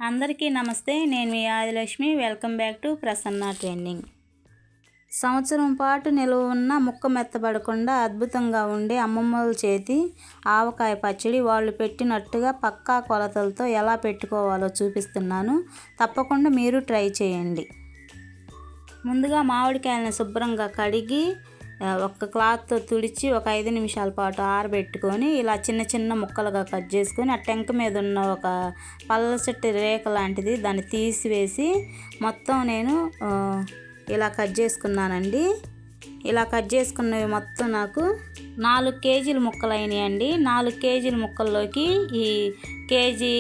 అందరికీ నమస్తే. నేను మీ Adilakshmi. Welcome back to Prasanna trending. సంవత్సరం పాటు నిలువ ఉన్న ముక్క మెత్తబడకుండా అద్భుతంగా ఉండే అమ్మమ్మల చేతి ఆవకాయ పచ్చడి వాళ్ళు పెట్టినట్టుగా పక్కా కొలతలతో ఎలా పెట్టుకోవాలో చూపిస్తున్నాను. తప్పకుండా మీరు ట్రై చేయండి. ముందుగా మామిడికాయలను శుభ్రంగా కడిగి ఒక క్లాత్తో తుడిచి ఒక 5 నిమిషాల పాటు ఆరబెట్టుకొని ఇలా చిన్న చిన్న ముక్కలుగా కట్ చేసుకొని ఆ టెంక మీద ఉన్న ఒక పల్చటి రేఖ లాంటిది దాన్ని తీసివేసి మొత్తం నేను ఇలా కట్ చేసుకున్నానండి. ఇలా కట్ చేసుకున్నవి మొత్తం నాకు 4 కేజీల ముక్కలు అయినాయండి. 4 కేజీల ముక్కల్లోకి ఈ కేజీ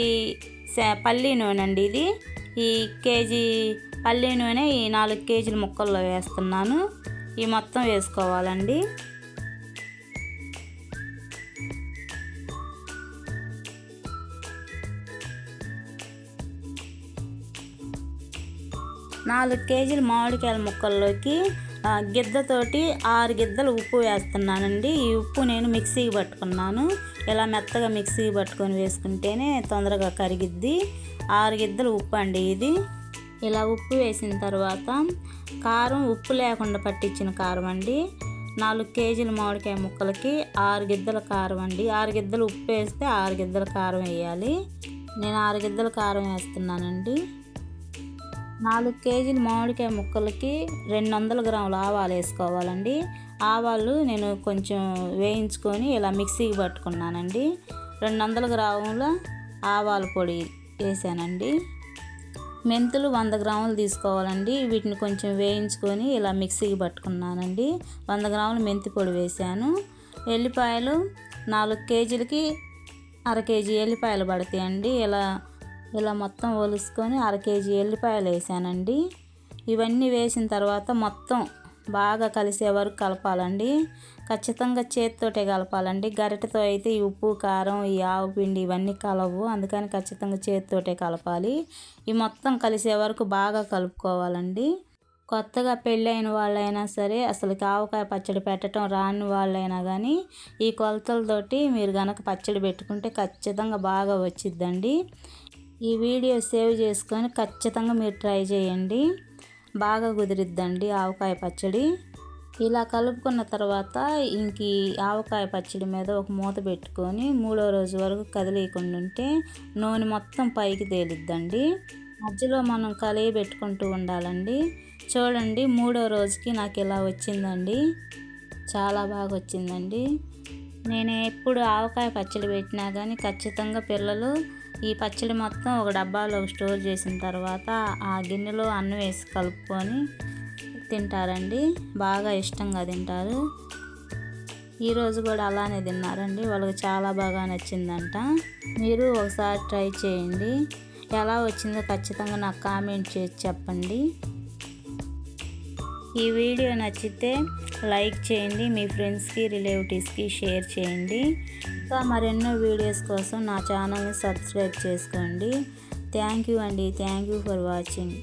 పల్లి నూనె అండి, ఇది ఈ కేజీ పల్లి నూనె ఈ 4 కేజీల ముక్కల్లో వేస్తున్నాను. ఈ మొత్తం వేసుకోవాలండి. నాలుగు కేజీల మామిడికాయల ముక్కల్లోకి గిద్దతోటి 6 గిద్దలు ఉప్పు వేస్తున్నానండి. ఈ ఉప్పు నేను మిక్సీకి పట్టుకున్నాను. ఇలా మెత్తగా మిక్సీకి పట్టుకొని వేసుకుంటేనే తొందరగా కరిగిద్ది. 6 గిద్దలు ఉప్పు అండి ఇది. ఇలా ఉప్పు వేసిన తర్వాత కారం ఉప్పు లేకుండా పట్టించిన కారం అండి. 4 కేజీల మామిడికాయ ముక్కలకి 6 గిద్దల కారం అండి. 6 గిద్దలు ఉప్పు వేస్తే 6 గిద్దల కారం వేయాలి. నేను 6 గిద్దల కారం వేస్తున్నానండి. 4 కేజీల మామిడికాయ ముక్కలకి 200 గ్రాముల ఆవాలు వేసుకోవాలండి. ఆవాలు నేను కొంచెం వేయించుకొని ఇలా మిక్సీకి పట్టుకున్నానండి. 200 గ్రాముల ఆవాల పొడి వేసానండి. మెంతులు 100 గ్రాములు తీసుకోవాలండి. వీటిని కొంచెం వేయించుకొని ఇలా మిక్సీకి పట్టుకున్నానండి. 100 గ్రాములు మెంతి పొడి వేసాను. ఎల్లిపాయలు 4 కేజీలకి 1/2 కేజీ ఎల్లిపాయలు పడతాయండి. ఇలా మొత్తం ఒలుసుకొని 1/2 కేజీ ఎల్లిపాయలు వేసానండి. ఇవన్నీ వేసిన తర్వాత మొత్తం బాగా కలిసే వరకు కలపాలండి. ఖచ్చితంగా చేతితోటే కలపాలండి. గరిటెతో అయితే ఈ ఉప్పు కారం ఈ ఆవు పిండి ఇవన్నీ కలవు, అందుకని ఖచ్చితంగా చేతితోటే కలపాలి. ఈ మొత్తం కలిసే వరకు బాగా కలుపుకోవాలండి. కొత్తగా పెళ్ళైన వాళ్ళైనా సరే, అసలు ఆవకాయ పచ్చడి పెట్టడం రాని వాళ్ళైనా కానీ ఈ కొలతలతోటి మీరు కనుక పచ్చడి పెట్టుకుంటే ఖచ్చితంగా బాగా వచ్చిద్దండి. ఈ వీడియో సేవ్ చేసుకొని ఖచ్చితంగా మీరు ట్రై చేయండి. బాగా కుదిరిద్దండి ఆవకాయ పచ్చడి. ఇలా కలుపుకున్న తర్వాత ఇంక ఆవకాయ పచ్చడి మీద ఒక మూత పెట్టుకొని 3వ రోజు వరకు కదిలేయకుండా ఉంటే నూనె మొత్తం పైకి తేలిద్దండి. మధ్యలో మనం కలిగి పెట్టుకుంటూ ఉండాలండి. చూడండి, 3వ రోజుకి నాకు ఇలా వచ్చిందండి. చాలా బాగా వచ్చిందండి. నేను ఎప్పుడు ఆవకాయ పచ్చడి పెట్టినా కానీ ఖచ్చితంగా పిల్లలు ఈ పచ్చడి మొత్తం ఒక డబ్బాలో స్టోర్ చేసిన తర్వాత ఆ గిన్నెలో అన్నం వేసి కలుపుకొని తింటారండి. బాగా ఇష్టంగా తింటారు. ఈరోజు కూడా అలానే తిన్నారండి. వాళ్ళకి చాలా బాగా నచ్చిందంట. మీరు ఒకసారి ట్రై చేయండి. ఎలా వచ్చిందో ఖచ్చితంగా నాకు కామెంట్ చేసి చెప్పండి. ఈ వీడియో నచ్చితే లైక్ చేయండి. మీ ఫ్రెండ్స్కి రిలేటివ్స్కి షేర్ చేయండి. ఇంకా మరెన్నో వీడియోస్ కోసం నా ఛానల్ని సబ్స్క్రైబ్ చేసుకోండి. థ్యాంక్ యూ అండి. Thank you for watching.